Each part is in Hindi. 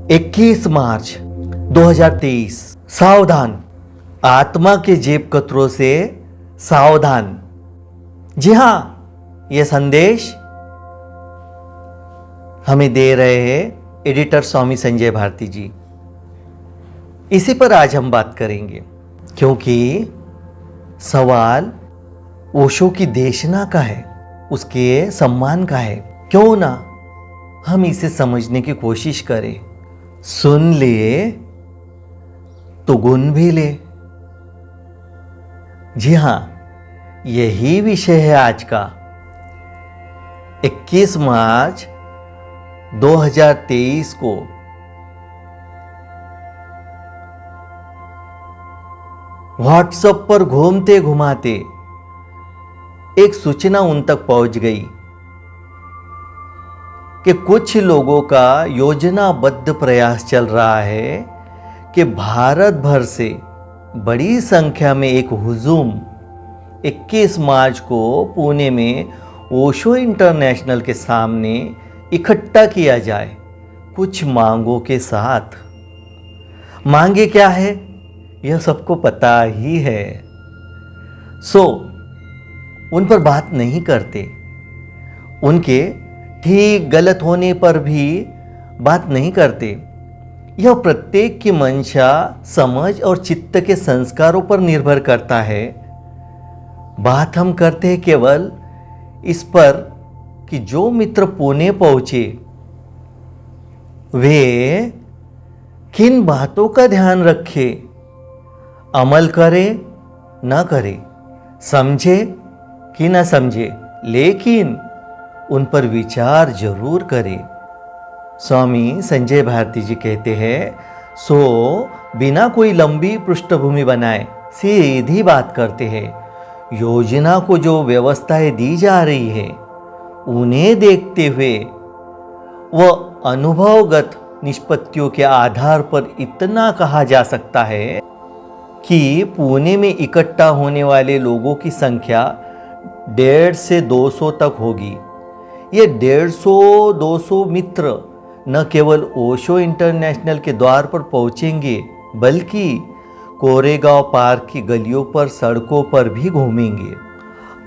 21 मार्च 2023। सावधान, आत्मा के जेब कतरों से सावधान। जी हाँ, यह संदेश हमें दे रहे हैं एडिटर स्वामी संजय भारती जी। इसी पर आज हम बात करेंगे, क्योंकि सवाल ओशो की देशना का है, उसके सम्मान का है। क्यों ना हम इसे समझने की कोशिश करें। सुन ले तो गुण भी ले। जी हां, यही विषय है आज का। 21 मार्च 2023 को व्हाट्सएप पर घूमते घुमाते एक सूचना उन तक पहुंच गई कि कुछ लोगों का योजनाबद्ध प्रयास चल रहा है कि भारत भर से बड़ी संख्या में एक हुजूम 21 मार्च को पुणे में ओशो इंटरनेशनल के सामने इकट्ठा किया जाए, कुछ मांगों के साथ। मांगे क्या है यह सबको पता ही है, सो उन पर बात नहीं करते। उनके ठीक गलत होने पर भी बात नहीं करते। यह प्रत्येक की मंशा, समझ और चित्त के संस्कारों पर निर्भर करता है। बात हम करते हैं केवल इस पर कि जो मित्र पुणे पहुंचे वे किन बातों का ध्यान रखे, अमल करे न करे, समझे कि न समझे, लेकिन उन पर विचार जरूर करें। स्वामी संजय भारती जी कहते हैं, सो बिना कोई लंबी पृष्ठभूमि बनाए सीधी बात करते हैं। योजना को जो व्यवस्थाएं दी जा रही है उन्हें देखते हुए वह अनुभवगत निष्पत्तियों के आधार पर इतना कहा जा सकता है कि पुणे में इकट्ठा होने वाले लोगों की संख्या 150 से 200 तक होगी। ये 150-200 मित्र न केवल ओशो इंटरनेशनल के द्वार पर पहुंचेंगे, बल्कि कोरेगांव पार्क की गलियों पर, सड़कों पर भी घूमेंगे।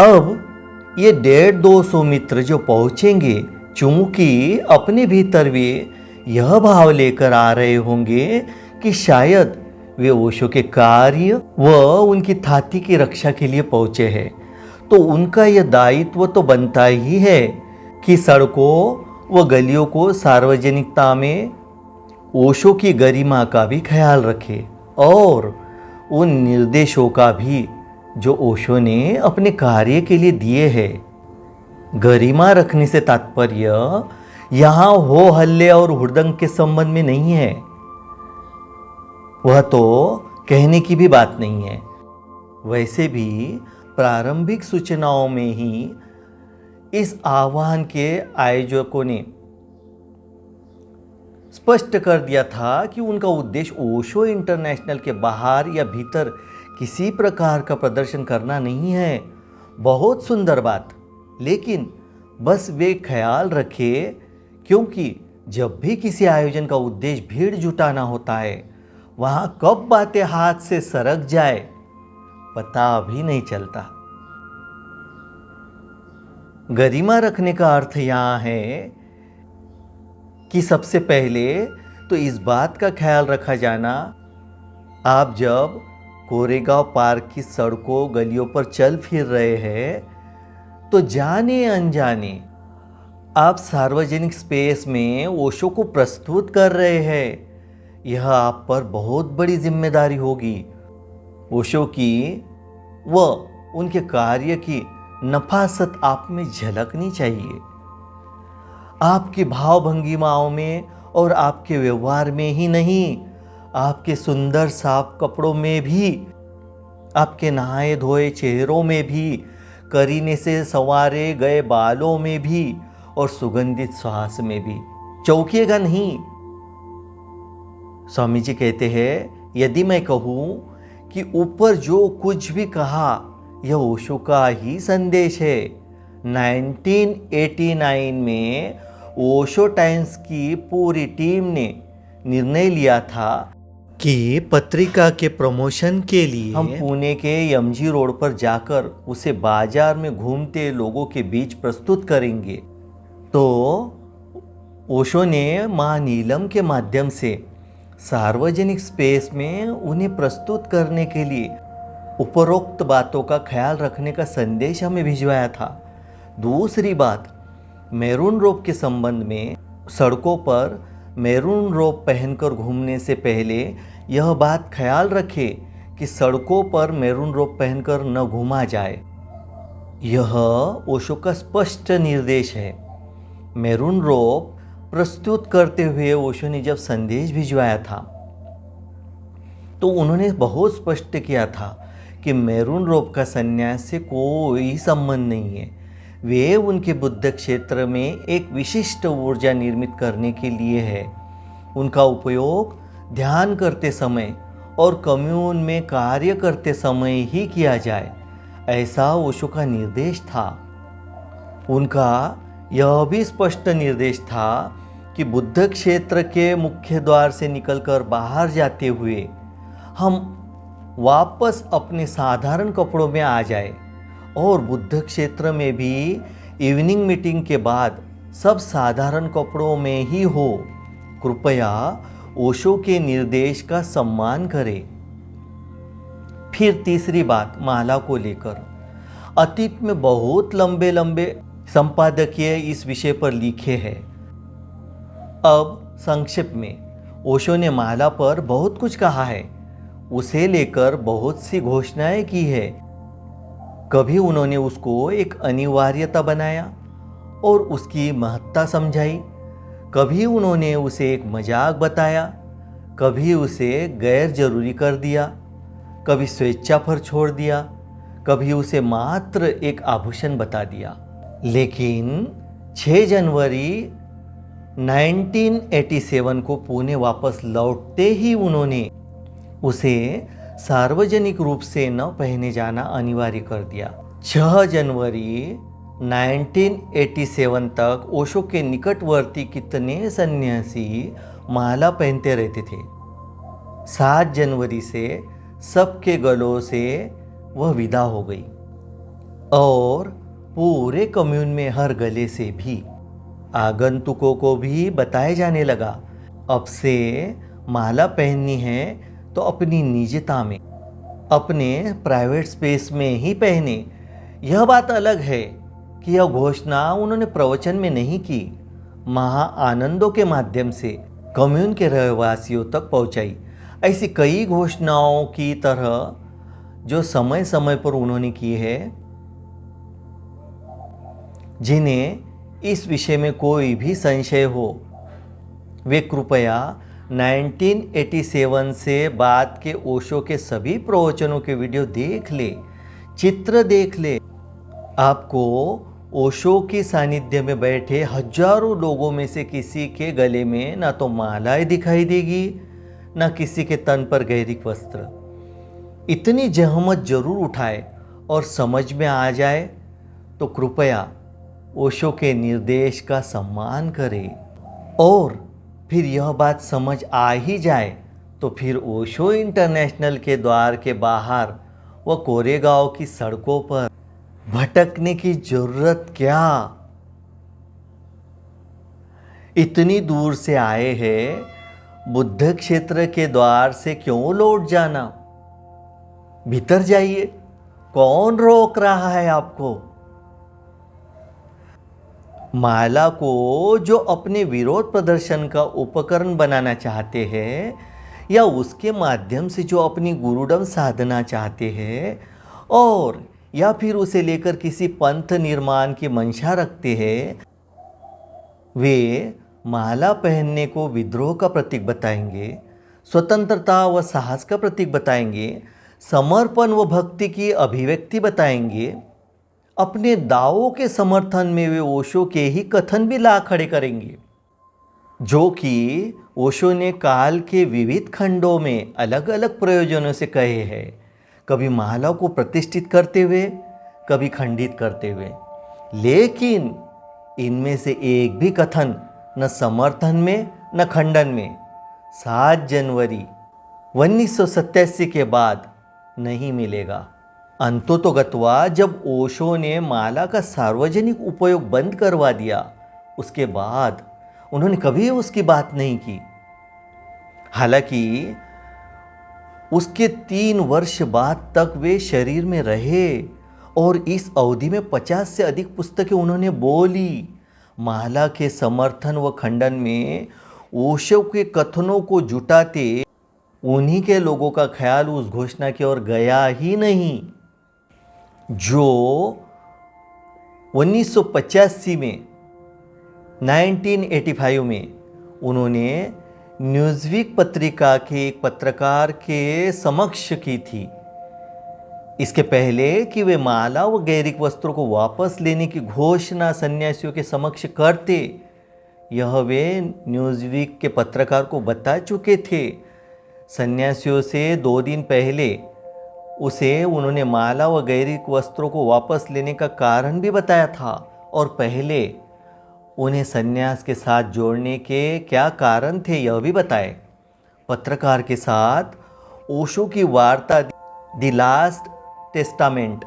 अब ये 150-200 मित्र जो पहुंचेंगे, चूंकि अपने भीतर वे यह भाव लेकर आ रहे होंगे कि शायद वे ओशो के कार्य व उनकी थाती की रक्षा के लिए पहुंचे हैं, तो उनका यह दायित्व तो बनता ही है कि सड़कों व गलियों को सार्वजनिकता में ओशो की गरिमा का भी ख्याल रखे और उन निर्देशों का भी जो ओशो ने अपने कार्य के लिए दिए हैं। गरिमा रखने से तात्पर्य यहाँ हो हल्ले और हुड़दंग के संबंध में नहीं है। वह तो कहने की भी बात नहीं है। वैसे भी प्रारंभिक सूचनाओं में ही इस आह्वान के आयोजकों ने स्पष्ट कर दिया था कि उनका उद्देश्य ओशो इंटरनेशनल के बाहर या भीतर किसी प्रकार का प्रदर्शन करना नहीं है। बहुत सुंदर बात, लेकिन बस वे ख्याल रखे, क्योंकि जब भी किसी आयोजन का उद्देश्य भीड़ जुटाना होता है, वहां कब बातें हाथ से सरक जाए पता भी नहीं चलता। गरिमा रखने का अर्थ यहाँ है कि सबसे पहले तो इस बात का ख्याल रखा जाना, आप जब कोरेगांव पार्क की सड़कों गलियों पर चल फिर रहे हैं तो जाने अनजाने आप सार्वजनिक स्पेस में ओशो को प्रस्तुत कर रहे हैं। यह आप पर बहुत बड़ी जिम्मेदारी होगी। ओशो की व उनके कार्य की नफासत आप में झलकनी चाहिए। आपकी भाव भंगिमाओं में और आपके व्यवहार में ही नहीं, आपके सुंदर साफ कपड़ों में भी, आपके नहाए धोए चेहरों में भी, करीने से संवारे गए बालों में भी और सुगंधित श्वास में भी। चौंकिएगा नहीं। स्वामी जी कहते हैं, यदि मैं कहूं कि ऊपर जो कुछ भी कहा यह ओशो का ही संदेश है। 1989 में ओशो टाइम्स की पूरी टीम ने निर्णय लिया था कि पत्रिका के प्रमोशन के लिए हम पुणे के एमजी रोड पर जाकर उसे बाजार में घूमते लोगों के बीच प्रस्तुत करेंगे। तो ओशो ने माँ नीलम के माध्यम से सार्वजनिक स्पेस में उन्हें प्रस्तुत करने के लिए उपरोक्त बातों का ख्याल रखने का संदेश हमें भिजवाया था। दूसरी बात, मैरून रोब के संबंध में सड़कों पर मैरून रोब पहनकर घूमने से पहले यह बात ख्याल रखें कि सड़कों पर मैरून रोब पहनकर न घूमा जाए। यह ओशो का स्पष्ट निर्देश है। मैरून रोब प्रस्तुत करते हुए ओशो ने जब संदेश भिजवाया था तो उन्होंने बहुत स्पष्ट किया था कि मैरून रोब का संन्यास से कोई संबंध नहीं है। वे उनके बुद्ध क्षेत्र में एक विशिष्ट ऊर्जा निर्मित करने के लिए है। उनका उपयोग ध्यान करते समय और कम्यून में कार्य करते समय ही किया जाए, ऐसा ओशो का निर्देश था। उनका यह भी स्पष्ट निर्देश था कि बुद्ध क्षेत्र के मुख्य द्वार से निकलकर बाहर जाते हुए हम वापस अपने साधारण कपड़ों में आ जाए और बुद्ध क्षेत्र में भी इवनिंग मीटिंग के बाद सब साधारण कपड़ों में ही हो। कृपया ओशो के निर्देश का सम्मान करें। फिर तीसरी बात, माला को लेकर अतीत में बहुत लंबे लंबे संपादकीय इस विषय पर लिखे हैं। अब संक्षेप में ओशो ने माला पर बहुत कुछ कहा है, उसे लेकर बहुत सी घोषणाएं की है। कभी उन्होंने उसको एक अनिवार्यता बनाया और उसकी महत्ता समझाई, कभी उन्होंने उसे एक मजाक बताया, कभी उसे गैर जरूरी कर दिया, कभी स्वेच्छा पर छोड़ दिया, कभी उसे मात्र एक आभूषण बता दिया। लेकिन 6 जनवरी 1987 को पुणे वापस लौटते ही उन्होंने उसे सार्वजनिक रूप से न पहने जाना अनिवार्य कर दिया। 6 जनवरी 1987 तक ओशो के निकटवर्ती कितने सन्यासी माला पहनते रहते थे। 7 जनवरी से सबके गलों से वह विदा हो गई और पूरे कम्यून में हर गले से भी आगंतुकों को भी बताया जाने लगा, अब से माला पहननी है तो अपनी निजता में, अपने प्राइवेट स्पेस में ही पहने। यह बात अलग है कि यह घोषणा उन्होंने प्रवचन में नहीं की, महा आनंदों के माध्यम से कम्यून के रहवासियों तक पहुंचाई। ऐसी कई घोषणाओं की तरह जो समय समय पर उन्होंने की है, जिन्हें इस विषय में कोई भी संशय हो, वे कृपया 1987 से बाद के ओशो के सभी प्रवचनों के वीडियो देख ले, चित्र देख ले। आपको ओशो की सानिध्य में बैठे हजारों लोगों में से किसी के गले में ना तो मालाएं दिखाई देगी, ना किसी के तन पर गहरी वस्त्र। इतनी जहमत जरूर उठाए और समझ में आ जाए तो कृपया ओशो के निर्देश का सम्मान करें। और फिर यह बात समझ आ ही जाए तो फिर ओशो इंटरनेशनल के द्वार के बाहर व कोरेगांव की सड़कों पर भटकने की जरूरत क्या। इतनी दूर से आए हैं, बुद्ध क्षेत्र के द्वार से क्यों लौट जाना? भीतर जाइए, कौन रोक रहा है आपको? माला को जो अपने विरोध प्रदर्शन का उपकरण बनाना चाहते हैं या उसके माध्यम से जो अपनी गुरुडम साधना चाहते हैं और या फिर उसे लेकर किसी पंथ निर्माण की मंशा रखते हैं, वे माला पहनने को विद्रोह का प्रतीक बताएंगे, स्वतंत्रता व साहस का प्रतीक बताएंगे, समर्पण व भक्ति की अभिव्यक्ति बताएंगे। अपने दावों के समर्थन में वे ओशो के ही कथन भी ला खड़े करेंगे, जो कि ओशो ने काल के विविध खंडों में अलग अलग प्रयोजनों से कहे हैं, कभी माला को प्रतिष्ठित करते हुए, कभी खंडित करते हुए। लेकिन इनमें से एक भी कथन न समर्थन में न खंडन में, 7 जनवरी 1987 के बाद नहीं मिलेगा। अंततोगत्वा जब ओशो ने माला का सार्वजनिक उपयोग बंद करवा दिया, उसके बाद उन्होंने कभी उसकी बात नहीं की। हालांकि उसके 3 वर्ष बाद तक वे शरीर में रहे और इस अवधि में 50 से अधिक पुस्तकें उन्होंने बोली। माला के समर्थन व खंडन में ओशो के कथनों को जुटाते उन्हीं के लोगों का ख्याल उस घोषणा की ओर गया ही नहीं जो 1985 में 1985 में उन्होंने न्यूज़वीक पत्रिका के एक पत्रकार के समक्ष की थी। इसके पहले कि वे माला व गैरिक वस्त्रों को वापस लेने की घोषणा सन्यासियों के समक्ष करते, यह वे न्यूज़वीक के पत्रकार को बता चुके थे। सन्यासियों से 2 दिन पहले उसे उन्होंने माला व गैरिक वस्त्रों को वापस लेने का कारण भी बताया था और पहले उन्हें सन्यास के साथ जोड़ने के क्या कारण थे यह भी बताए। पत्रकार के साथ ओशो की वार्ता द लास्ट टेस्टामेंट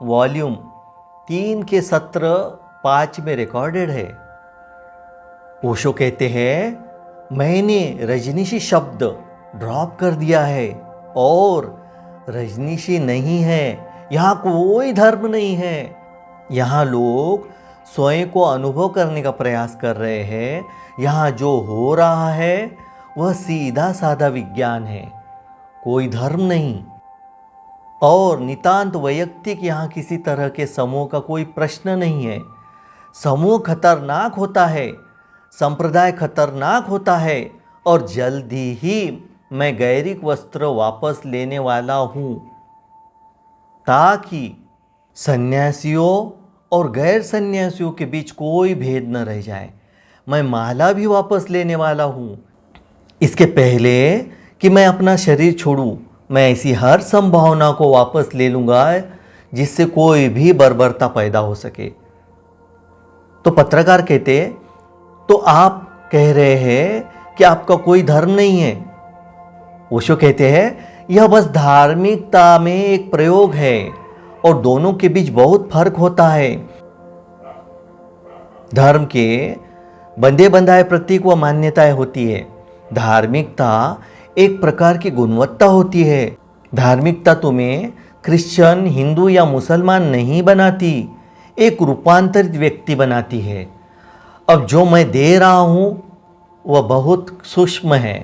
वॉल्यूम 3 के सत्र 5 में रिकॉर्डेड है। ओशो कहते हैं, मैंने रजनीशी शब्द ड्रॉप कर दिया है और रजनीशी नहीं है। यहाँ कोई धर्म नहीं है। यहाँ लोग स्वयं को अनुभव करने का प्रयास कर रहे हैं। यहाँ जो हो रहा है वह सीधा साधा विज्ञान है, कोई धर्म नहीं और नितांत वैयक्तिक यहाँ किसी तरह के समूह का कोई प्रश्न नहीं है। समूह खतरनाक होता है, संप्रदाय खतरनाक होता है और जल्दी ही मैं गैरिक वस्त्र वापस लेने वाला हूँ ताकि सन्यासियों और गैर सन्यासियों के बीच कोई भेद न रह जाए। मैं माला भी वापस लेने वाला हूँ। इसके पहले कि मैं अपना शरीर छोड़ूं, मैं ऐसी हर संभावना को वापस ले लूँगा जिससे कोई भी बर्बरता पैदा हो सके। तो पत्रकार कहते, तो आप कह रहे हैं कि आपका कोई धर्म नहीं है। ओशो कहते हैं, यह बस धार्मिकता में एक प्रयोग है और दोनों के बीच बहुत फर्क होता है। धर्म के बंधे बंधाए प्रतीक व मान्यताएं होती है। धार्मिकता एक प्रकार की गुणवत्ता होती है। धार्मिकता तुम्हें क्रिश्चियन, हिंदू या मुसलमान नहीं बनाती, एक रूपांतरित व्यक्ति बनाती है। अब जो मैं दे रहा हूं वह बहुत सूक्ष्म है।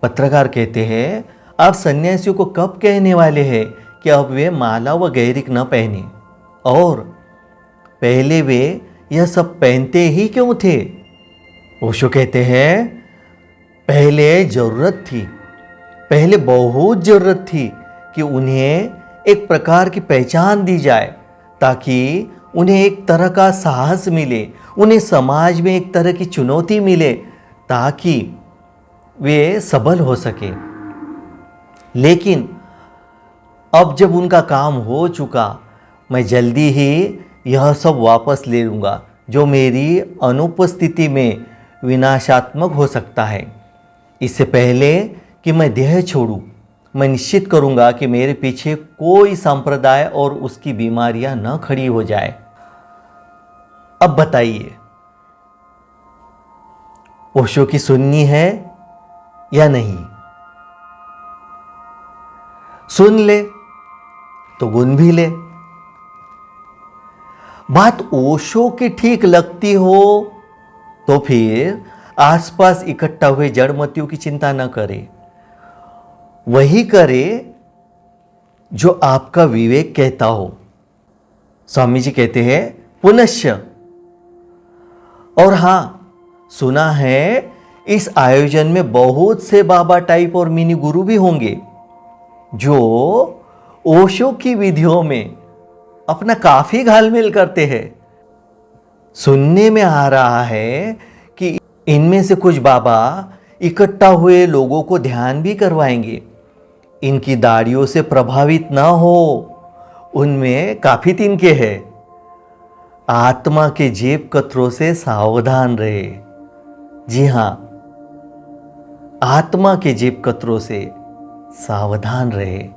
पत्रकार कहते हैं, आप सन्यासियों को कब कहने वाले हैं कि अब वे माला व गैरिक न पहने, और पहले वे यह सब पहनते ही क्यों थे? ओशो कहते हैं, पहले ज़रूरत थी, पहले बहुत ज़रूरत थी कि उन्हें एक प्रकार की पहचान दी जाए ताकि उन्हें एक तरह का साहस मिले, उन्हें समाज में एक तरह की चुनौती मिले ताकि वे सबल हो सके। लेकिन अब जब उनका काम हो चुका, मैं जल्दी ही यह सब वापस ले लूँगा जो मेरी अनुपस्थिति में विनाशात्मक हो सकता है। इससे पहले कि मैं देह छोड़ूं, मैं निश्चित करूंगा कि मेरे पीछे कोई संप्रदाय और उसकी बीमारियां न खड़ी हो जाए। अब बताइए, ओशो की सुननी है या नहीं? सुन ले तो गुण भी ले। बात ओशो की ठीक लगती हो तो फिर आसपास इकट्ठा हुए जड़मतियों की चिंता न करे, वही करे जो आपका विवेक कहता हो। स्वामी जी कहते हैं, पुनश्च, और हां, सुना है इस आयोजन में बहुत से बाबा टाइप और मिनी गुरु भी होंगे जो ओशो की विधियों में अपना काफी घालमेल करते हैं। सुनने में आ रहा है कि इनमें से कुछ बाबा इकट्ठा हुए लोगों को ध्यान भी करवाएंगे। इनकी दाढ़ियों से प्रभावित ना हो, उनमें काफी तिनके हैं। आत्मा के जेब कतरों से सावधान रहे। जी हाँ, आत्मा के जेब कतरों से सावधान रहे।